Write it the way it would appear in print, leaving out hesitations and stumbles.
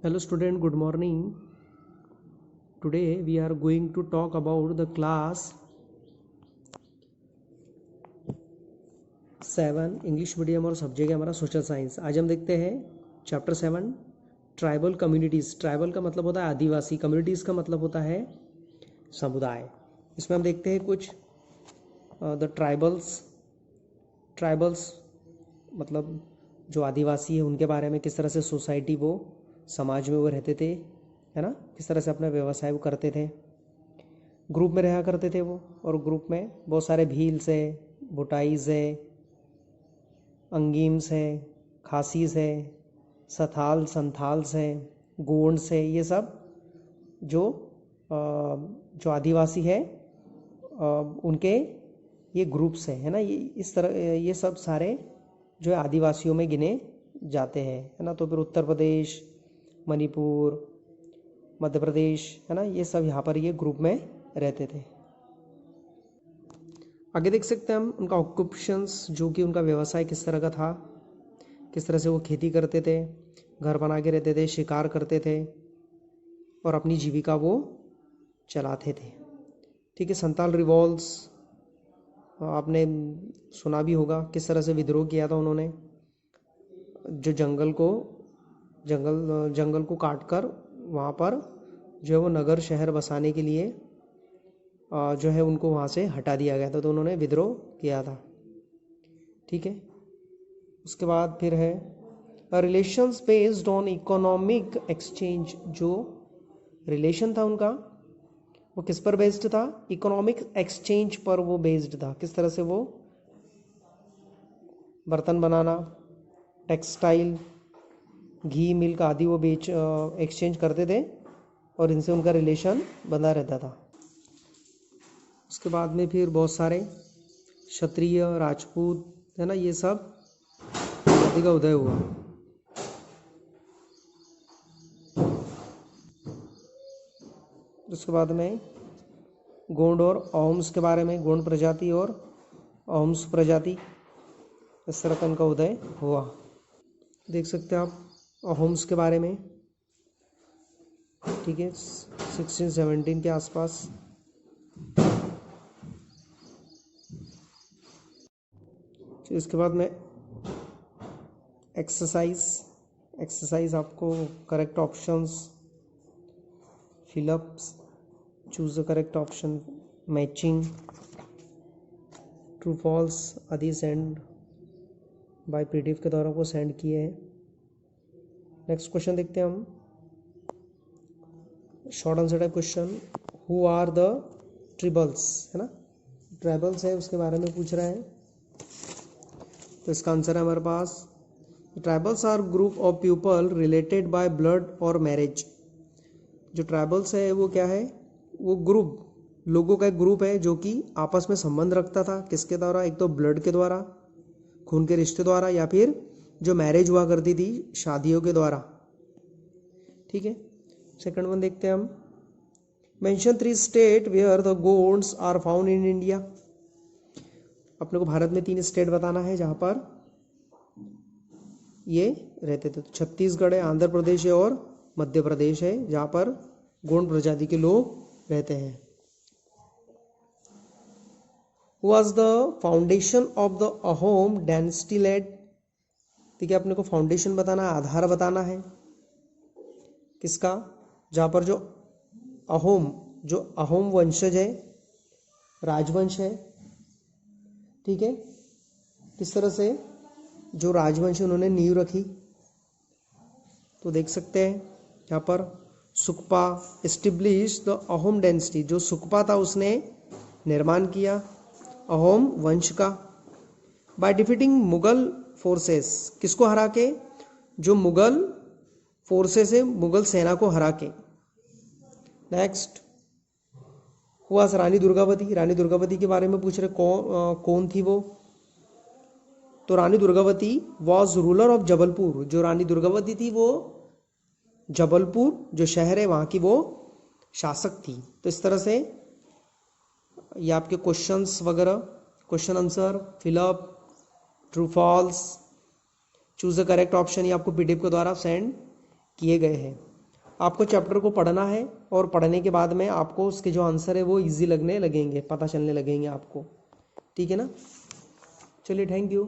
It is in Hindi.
Hello student, good morning. Today we are going to talk about the class 7 English medium और सब्जेक्ट है हमारा सोशल साइंस। आज हम देखते हैं चैप्टर 7 ट्राइबल कम्युनिटीज़। ट्राइबल का मतलब होता है आदिवासी, कम्युनिटीज़ का मतलब होता है समुदाय। इसमें हम देखते हैं कुछ द ट्राइबल्स मतलब जो आदिवासी है उनके बारे में, किस तरह से सोसाइटी वो समाज में वो रहते थे, है ना, किस तरह से अपना व्यवसाय वो करते थे, ग्रुप में रहा करते थे वो, और ग्रुप में बहुत सारे भील्स है, भुटाईज है, अंगीम्स है, खासीस है, संथाल्स है, गोंड्स है, ये सब जो आदिवासी है उनके ये ग्रुप्स है ना। ये इस तरह ये सब सारे जो है आदिवासियों में गिने जाते हैं, है ना। तो फिर उत्तर प्रदेश, मणिपुर, मध्य प्रदेश, है ना, ये सब यहाँ पर ये ग्रुप में रहते थे। आगे देख सकते हैं हम उनका ऑक्यूपेशंस, जो कि उनका व्यवसाय किस तरह का था, किस तरह से वो खेती करते थे, घर बना के रहते थे, शिकार करते थे और अपनी जीविका वो चलाते थे। ठीक है। संताल रिवॉल्ट्स आपने सुना भी होगा, किस तरह से विद्रोह किया था उन्होंने, जो जंगल को काटकर वहाँ पर जो है वो नगर शहर बसाने के लिए जो है उनको वहाँ से हटा दिया गया था, तो उन्होंने विद्रोह किया था। ठीक है। उसके बाद फिर है relations based on economic exchange. जो रिलेशन था उनका वो किस पर बेस्ड था? इकोनॉमिक एक्सचेंज पर वो बेस्ड था। किस तरह से वो बर्तन बनाना, टेक्सटाइल, घी, मिल्क आदि वो एक्सचेंज करते थे और इनसे उनका रिलेशन बना रहता था। उसके बाद में फिर बहुत सारे क्षत्रिय, राजपूत, है ना, ये सब जाति का उदय हुआ। उसके बाद में गोंड और अहोम्स के बारे में, गोंड प्रजाति और अहोम्स प्रजाति, इस तरह का उनका उदय हुआ। देख सकते हैं आप अहोम्स के बारे में। ठीक है। 1617 के आसपास। इसके बाद में एक्सरसाइज आपको correct options, fill ups, choose the correct option, matching, true false आदि सेंड बाय पीडीएफ के द्वारा को सेंड किए हैं। नेक्स्ट क्वेश्चन देखते हैं हम, short answer type question. Who are the tribals, है ना, ट्राइबल्स है उसके बारे में पूछ रहा है। तो इसका आंसर है हमारे पास tribals are group of people related by blood और मैरिज। जो ट्राइबल्स है वो क्या है? वो ग्रुप, लोगों का एक ग्रुप है जो कि आपस में संबंध रखता था। किसके द्वारा? एक तो ब्लड के द्वारा, खून के रिश्ते द्वारा, या फिर जो मैरिज हुआ करती थी शादियों के द्वारा। ठीक है। सेकंड वन देखते हैं हम, mention 3 state where the Gonds are found in India. अपने को भारत में 3 स्टेट बताना है जहां पर ये रहते थे। तो छत्तीसगढ़ है, आंध्र प्रदेश है और मध्य प्रदेश है, जहां पर गोंड प्रजाति के लोग रहते हैं। Was the foundation of the Ahom dynasty led? ठीक है, अपने को फाउंडेशन बताना है, आधार बताना है किसका? जहां पर जो अहोम वंशज है, राजवंश है। ठीक है। किस तरह से जो राजवंश उन्होंने नींव रखी, तो देख सकते हैं यहाँ पर सुकपा एस्टेब्लिश द अहोम डायनेस्टी। जो सुकपा था उसने निर्माण किया अहोम वंश का। बाय डिफीटिंग मुगल फोर्सेस, किसको हरा के? जो मुगल फोर्सेस है, मुगल सेना को हरा के। नेक्स्ट हुआ रानी दुर्गावती। रानी दुर्गावती के बारे में पूछ रहे, कौन थी वो? तो Rani Durgavati was ruler of Jabalpur. जो रानी दुर्गावती थी वो जबलपुर जो शहर है वहाँ की वो शासक थी। तो इस तरह से ये आपके क्वेश्चंस वगैरह, question answer, fill up, true false, choose the correct option, ये आपको पीडीएफ के द्वारा सेंड किए गए हैं। आपको चैप्टर को पढ़ना है और पढ़ने के बाद में आपको उसके जो आंसर है वो इजी लगने लगेंगे, पता चलने लगेंगे आपको। ठीक है ना, चलिए थैंक यू।